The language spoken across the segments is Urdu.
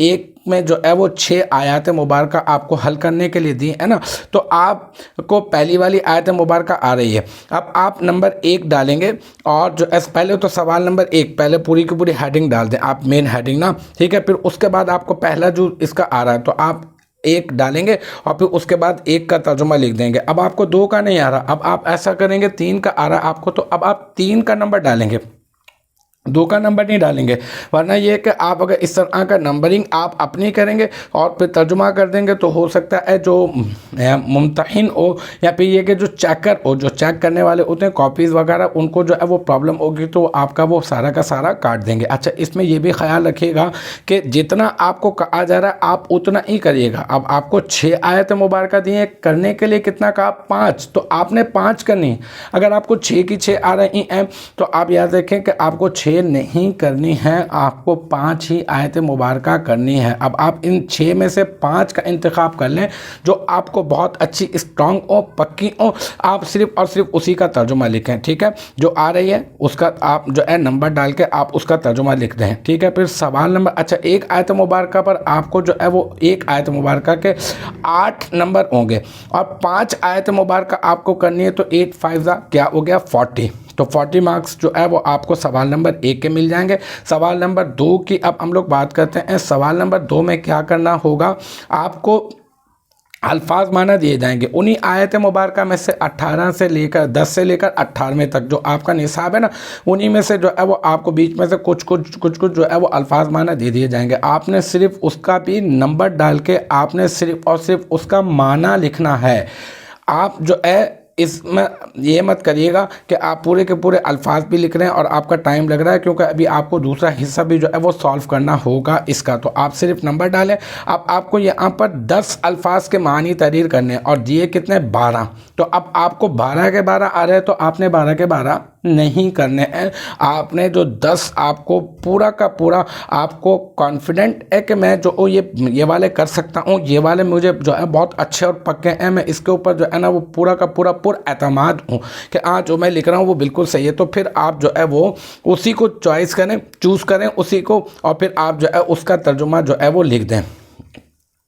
1 میں جو ہے وہ 6 آیات مبارکہ آپ کو حل کرنے کے لیے دی ہے نا، تو آپ کو پہلی والی آیت مبارکہ آ رہی ہے۔ اب آپ نمبر 1 ڈالیں گے، اور جو پہلے تو سوال نمبر 1 پہلے پوری کی پوری ہیڈنگ ڈال دیں آپ، مین ہیڈنگ نا، ٹھیک ہے۔ پھر اس کے بعد آپ کو پہلا جو اس کا آ رہا ہے تو آپ 1 ڈالیں گے، اور پھر اس کے بعد 1 کا ترجمہ لکھ دیں گے۔ اب آپ کو 2 کا نہیں آ رہا، اب آپ ایسا کریں گے 3 کا آ رہا ہے آپ کو، تو اب آپ 3 کا نمبر ڈالیں گے، 2 کا نمبر نہیں ڈالیں گے، ورنہ یہ کہ آپ اگر اس طرح کا نمبرنگ آپ اپنی کریں گے اور پھر ترجمہ کر دیں گے تو ہو سکتا ہے جو ممتحن ہو یا پھر یہ کہ جو چیکر ہو، جو چیک کرنے والے ہوتے ہیں کاپیز وغیرہ، ان کو جو ہے وہ پرابلم ہوگی تو آپ کا وہ سارا کا سارا کاٹ دیں گے۔ اچھا، اس میں یہ بھی خیال رکھیے گا کہ جتنا آپ کو کہا جا رہا ہے آپ اتنا ہی کریے گا۔ اب آپ کو 6 آیت مبارکہ دی ہیں، کرنے کے لیے کتنا کہا؟ 5، تو آپ نے 5 کرنی ہے۔ اگر آپ کو 6 کی 6 آ رہی ہیں تو آپ یاد رکھیں کہ آپ کو 6 نہیں کرنی ہے، آپ کو 5 ہی آیت مبارکہ کرنی ہے۔ اب آپ ان 6 میں سے 5 کا انتخاب کر لیں جو آپ کو بہت اچھی اسٹرانگ ہو، پکی ہو، آپ صرف اور صرف اسی کا ترجمہ لکھیں، ٹھیک ہے۔ جو آ رہی ہے اس کا آپ جو ہے نمبر ڈال کے آپ اس کا ترجمہ لکھ دیں، ٹھیک ہے۔ پھر سوال نمبر، اچھا، ایک آیت مبارکہ پر آپ کو جو ہے وہ ایک آیت مبارکہ کے 8 نمبر ہوں گے، اور 5 آیت مبارکہ آپ کو کرنی ہے، تو 8 5 کیا ہو گیا 40، تو 40 مارکس جو ہے وہ آپ کو سوال نمبر 1 کے مل جائیں گے۔ سوال نمبر 2 کی اب ہم لوگ بات کرتے ہیں۔ سوال نمبر 2 میں کیا کرنا ہوگا؟ آپ کو الفاظ معنی دیے جائیں گے، انہی آیت مبارکہ میں سے 18 سے لے کر 10 سے لے کر 18 تک جو آپ کا نصاب ہے نا، انہی میں سے جو ہے وہ آپ کو بیچ میں سے کچھ جو ہے وہ الفاظ معنی دے دیے جائیں گے۔ آپ نے صرف اس کا بھی نمبر ڈال کے آپ نے صرف اور صرف اس کا معنی لکھنا ہے۔ آپ جو ہے اس میں یہ مت کریے گا کہ آپ پورے کے پورے الفاظ بھی لکھ رہے ہیں اور آپ کا ٹائم لگ رہا ہے، کیونکہ ابھی آپ کو دوسرا حصہ بھی جو ہے وہ سالو کرنا ہوگا اس کا، تو آپ صرف نمبر ڈالیں۔ اب آپ کو یہاں پر 10 الفاظ کے معنی تحریر کرنے ہیں، اور دیے کتنے 12، تو اب آپ کو 12 کے 12 آ رہے ہیں تو آپ نے 12 کے 12 نہیں کرنے ہیں، آپ نے جو 10 آپ کو پورا کا پورا آپ کو کانفیڈنٹ ہے کہ میں جو یہ والے کر سکتا ہوں، یہ والے مجھے جو ہے بہت اچھے اور پکے ہیں، میں اس کے اوپر جو ہے نا وہ پورا کا پورا اعتماد ہوں کہ آج جو میں لکھ رہا ہوں وہ بالکل صحیح ہے، تو پھر آپ جو ہے وہ اسی کو چوائس کریں، چوز کریں اسی کو، اور پھر آپ جو ہے اس کا ترجمہ جو ہے وہ لکھ دیں،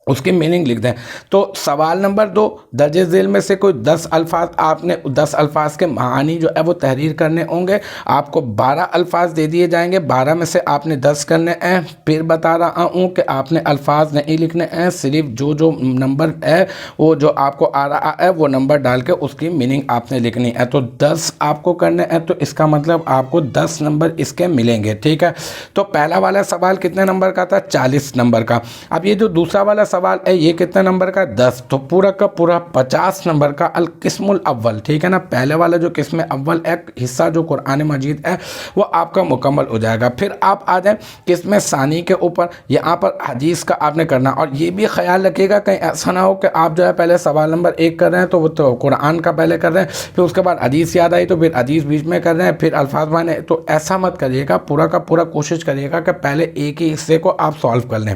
اس کی میننگ لکھ دیں۔ تو سوال نمبر 2 درج ذیل میں سے کوئی 10 الفاظ آپ نے 10 الفاظ کے معانی جو ہے وہ تحریر کرنے ہوں گے، آپ کو 12 الفاظ دے دیے جائیں گے، 12 میں سے آپ نے 10 کرنے ہیں۔ پھر بتا رہا ہوں کہ آپ نے الفاظ نہیں لکھنے ہیں، صرف جو نمبر ہے وہ جو آپ کو آ رہا ہے وہ نمبر ڈال کے اس کی میننگ آپ نے لکھنی ہے۔ تو 10 آپ کو کرنے ہیں، تو اس کا مطلب آپ کو 10 نمبر اس کے ملیں گے، ٹھیک ہے۔ تو پہلا والا سوال کتنے نمبر کا تھا؟ 40 نمبر کا۔ اب یہ جو دوسرا والا سوال ہے یہ کتنے نمبر کا؟ 10، تو پورا کا پورا 50 نمبر کا القسم الاول، ٹھیک ہے نا۔ پہلے والا جو قسم اول ایک حصہ جو قرآن مجید ہے وہ آپ کا مکمل ہو جائے گا۔ پھر آپ آ جائیں قسم ثانی کے اوپر، یہاں پر حدیث کا آپ نے کرنا، اور یہ بھی خیال رکھیے گا کہیں ایسا نہ ہو کہ آپ جو ہے پہلے سوال نمبر 1 کر رہے ہیں تو وہ تو قرآن کا پہلے کر رہے ہیں، پھر اس کے بعد حدیث یاد آئی تو پھر حدیث بیچ میں کر رہے ہیں، پھر الفاظ معنی، تو ایسا مت کریے گا، پورا کا پورا کوشش کریے گا کہ پہلے ایک ہی حصے کو آپ سالو کر لیں۔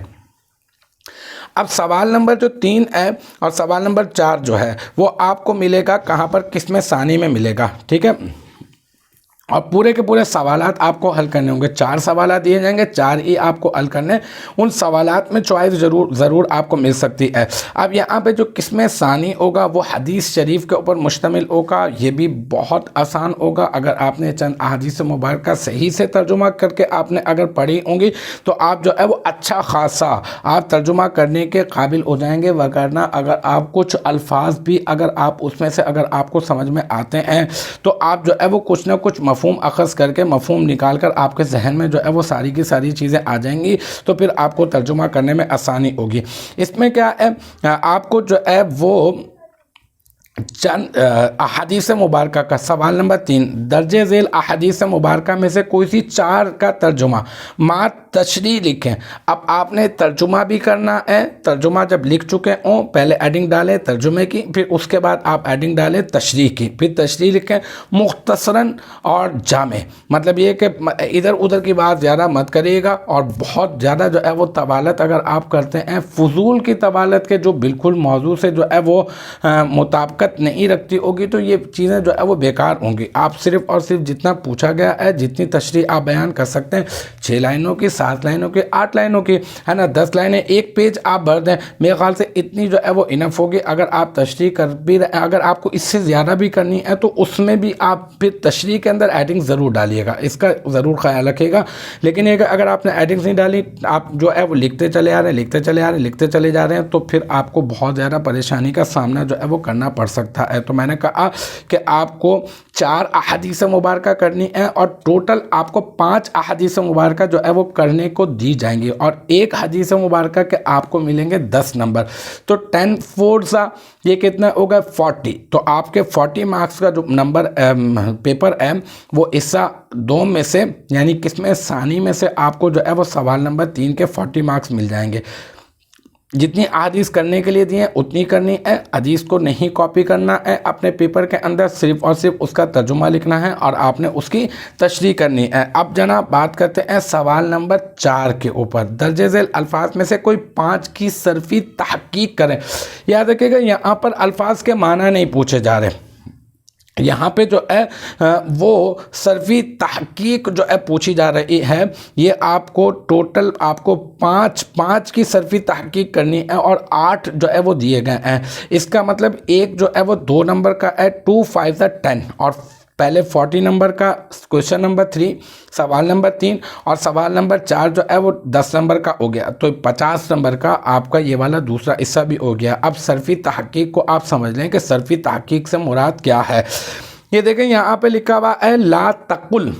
اب سوال نمبر جو 3 ہے اور سوال نمبر 4 جو ہے وہ آپ کو ملے گا کہاں پر؟ قسم ثانی میں ملے گا، ٹھیک ہے۔ اور پورے کے پورے سوالات آپ کو حل کرنے ہوں گے، 4 سوالات دیے جائیں گے، 4 ہی آپ کو حل کرنے، ان سوالات میں چوائس ضرور آپ کو مل سکتی ہے۔ اب یہاں پہ جو قسم ثانی ہوگا وہ حدیث شریف کے اوپر مشتمل ہوگا، یہ بھی بہت آسان ہوگا، اگر آپ نے چند احادیث مبارکہ صحیح سے ترجمہ کر کے آپ نے اگر پڑھی ہوں گی تو آپ جو ہے وہ اچھا خاصا آپ ترجمہ کرنے کے قابل ہو جائیں گے، وگرنہ اگر آپ کچھ الفاظ بھی اگر آپ اس میں سے اگر آپ کو سمجھ میں آتے ہیں تو آپ جو ہے وہ کچھ نہ کچھ مفہوم اخذ کر کے مفہوم نکال کر آپ کے ذہن میں جو ہے وہ ساری کی ساری چیزیں آ جائیں گی، تو پھر آپ کو ترجمہ کرنے میں آسانی ہوگی۔ اس میں کیا ہے، آپ کو جو ہے وہ چند احادیث مبارکہ کا سوال نمبر 3 درج ذیل احادیث مبارکہ میں سے کوئی سی 4 کا ترجمہ مع تشریح لکھیں۔ اب آپ نے ترجمہ بھی کرنا ہے، ترجمہ جب لکھ چکے ہوں پہلے ایڈنگ ڈالیں ترجمے کی، پھر اس کے بعد آپ ایڈنگ ڈالیں تشریح کی، پھر تشریح لکھیں مختصراً اور جامع، مطلب یہ کہ ادھر ادھر کی بات زیادہ مت کریے گا، اور بہت زیادہ جو ہے وہ طوالت اگر آپ کرتے ہیں، فضول کی طوالت کے جو بالکل موضوع سے جو ہے وہ مطابقت طاقت نہیں رکھتی ہوگی تو یہ چیزیں جو ہے وہ بیکار ہوں گی. آپ صرف اور صرف جتنا پوچھا گیا ہے جتنی تشریح آپ بیان کر سکتے ہیں 6 لائنوں کی 7 لائنوں کی 8 لائنوں کی ہے نا 10 لائنیں ایک پیج آپ بھر دیں میرے خیال سے اتنی جو ہے وہ انف ہوگی. اگر آپ تشریح کر بھی رہے اگر آپ کو اس سے زیادہ بھی کرنی ہے تو اس میں بھی آپ پھر تشریح کے اندر ایڈنگ ضرور ڈالیے گا, اس کا ضرور خیال رکھیے گا. لیکن یہ کہ اگر آپ نے ایڈنگس نہیں ڈالی آپ جو ہے وہ لکھتے چلے آ رہے ہیں لکھتے چلے جا رہے ہیں تو پھر آپ کو بہت زیادہ پریشانی کا سامنا جو ہے وہ کرنا پڑ سکتا ہے. تو میں نے کہا کہ آپ کو 4 احادیث مبارکہ کرنی ہے اور ٹوٹل آپ کو 5 احادیث مبارکہ جو ہے وہ کرنے کو دی جائیں گی اور ایک حدیث مبارکہ کے آپ کو ملیں گے 10 نمبر. تو 10 4 یہ کتنا ہوگا 40. تو آپ کے 40 مارکس کا جو نمبر پیپر ہے وہ حصہ 2 میں سے یعنی قسم ثانی میں سے آپ کو جو ہے وہ سوال نمبر 3 کے 40 مارکس مل جائیں گے. جتنی حدیث کرنے کے لیے دی ہیں اتنی کرنی ہے, حدیث کو نہیں کاپی کرنا ہے اپنے پیپر کے اندر, صرف اور صرف اس کا ترجمہ لکھنا ہے اور آپ نے اس کی تشریح کرنی ہے. اب جناب بات کرتے ہیں سوال نمبر 4 کے اوپر. درج ذیل الفاظ میں سے کوئی 5 کی صرفی تحقیق کریں. یاد رکھیے گا یہاں پر الفاظ کے معنی نہیں پوچھے جا رہے, یہاں پہ جو ہے وہ صرفی تحقیق جو ہے پوچھی جا رہی ہے. یہ آپ کو ٹوٹل آپ کو 5 کی صرفی تحقیق کرنی ہے اور 8 جو ہے وہ دیے گئے ہیں. اس کا مطلب ایک جو ہے وہ 2 نمبر کا ہے 2 5 10 اور پہلے 40 نمبر کا کویشچن نمبر 3 سوال نمبر 3 اور سوال نمبر 4 جو ہے وہ 10 نمبر کا ہو گیا. تو 50 نمبر کا آپ کا یہ والا دوسرا حصہ بھی ہو گیا. اب صرفی تحقیق کو آپ سمجھ لیں کہ صرفی تحقیق سے مراد کیا ہے. یہ دیکھیں یہاں پہ لکھا ہوا ہے لا تقل.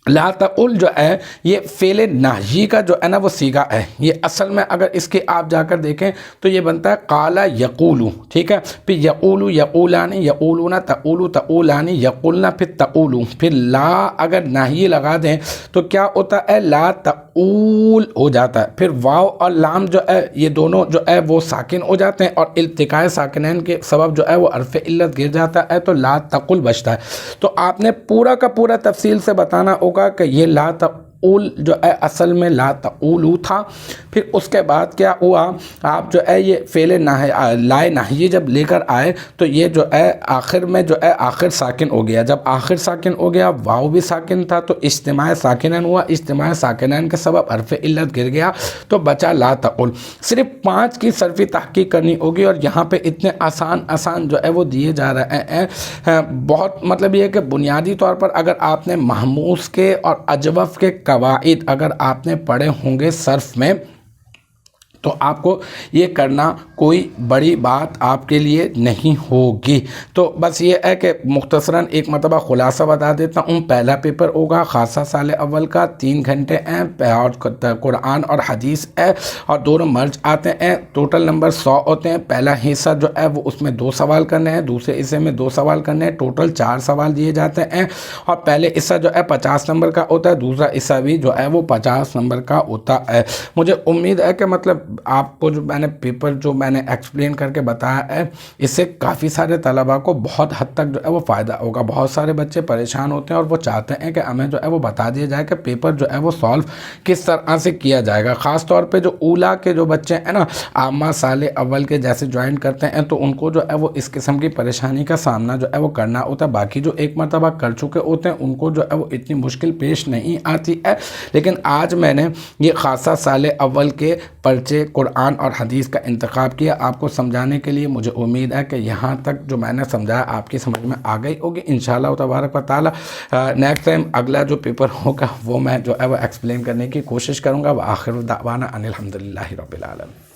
لا تقل جو ہے یہ فعل نہی کا جو ہے نا وہ صیغہ ہے. یہ اصل میں اگر اس کے آپ جا کر دیکھیں تو یہ بنتا ہے قال یقولو, ٹھیک ہے. پھر یقولو یقولانی یقولون تقولو تقولانی یقولنا پھر تقولو. پھر لا اگر نہی لگا دیں تو کیا ہوتا ہے لا تقول ہو جاتا ہے. پھر واو اور لام جو ہے یہ دونوں جو ہے وہ ساکن ہو جاتے ہیں اور التقاء ساکنین کے سبب جو ہے وہ حرف علت گر جاتا ہے تو لا تقل بچتا ہے. تو آپ نے پورا کا پورا تفصیل سے بتانا ہوگا کہ یہ لا تقول جو ہے اصل میں لا تقولو تھا. پھر اس کے بعد کیا ہوا آپ جو ہے یہ فعل لائے نہی جب لے کر آئے تو یہ جو ہے آخر میں جو ہے آخر ساکن ہو گیا. جب آخر ساکن ہو گیا واو بھی ساکن تھا تو اجتماع ساکنین ہوا, اجتماع ساکنین کے سبب حرف علت گر گیا تو بچا لا تقول. صرف 5 کی صرفی تحقیق کرنی ہوگی اور یہاں پہ اتنے آسان جو ہے وہ دیے جا رہے ہیں. بہت مطلب یہ ہے کہ بنیادی طور پر اگر آپ نے محموس کے اور اجوف کے قواعد اگر آپ نے پڑھے ہوں گے صرف میں تو آپ کو یہ کرنا کوئی بڑی بات آپ کے لیے نہیں ہوگی. تو بس یہ ہے کہ مختصراً ایک مرتبہ خلاصہ بتا دیتا ہوں. پہلا پیپر ہوگا خاصہ سال اول کا 3 گھنٹے ہیں اور قرآن اور حدیث ہے اور دونوں مرج آتے ہیں. ٹوٹل نمبر 100 ہوتے ہیں. پہلا حصہ جو ہے وہ اس میں 2 سوال کرنے ہیں, دوسرے حصے میں 2 سوال کرنے ہیں. ٹوٹل 4 سوال دیے جاتے ہیں اور پہلے حصہ جو ہے 50 نمبر کا ہوتا ہے, دوسرا حصہ بھی جو ہے وہ 50 نمبر کا ہوتا ہے. مجھے امید ہے کہ مطلب آپ کو جو میں نے پیپر جو میں نے ایکسپلین کر کے بتایا ہے اس سے کافی سارے طلباء کو بہت حد تک جو ہے وہ فائدہ ہوگا. بہت سارے بچے پریشان ہوتے ہیں اور وہ چاہتے ہیں کہ ہمیں جو ہے وہ بتا دیا جائے کہ پیپر جو ہے وہ سالو کس طرح سے کیا جائے گا. خاص طور پہ جو اولا کے جو بچے ہیں نا عامہ سال اول کے جیسے جوائن کرتے ہیں تو ان کو جو ہے وہ اس قسم کی پریشانی کا سامنا جو ہے وہ کرنا ہوتا ہے. باقی جو ایک مرتبہ کر چکے ہوتے ہیں ان کو جو ہے وہ اتنی مشکل پیش نہیں آتی ہے. لیکن آج میں نے یہ خاصہ سال اول کے پرچے قرآن اور حدیث کا انتخاب کیا آپ کو سمجھانے کے لیے. مجھے امید ہے کہ یہاں تک جو میں نے سمجھایا آپ کی سمجھ میں آ گئی ہوگی انشاءاللہ تبارک و تعالی. نیکسٹ ٹائم اگلا جو پیپر ہوگا وہ میں جو ہے وہ ایکسپلین کرنے کی کوشش کروں گا. وآخر دعوانا ان الحمدللہ رب العالمین.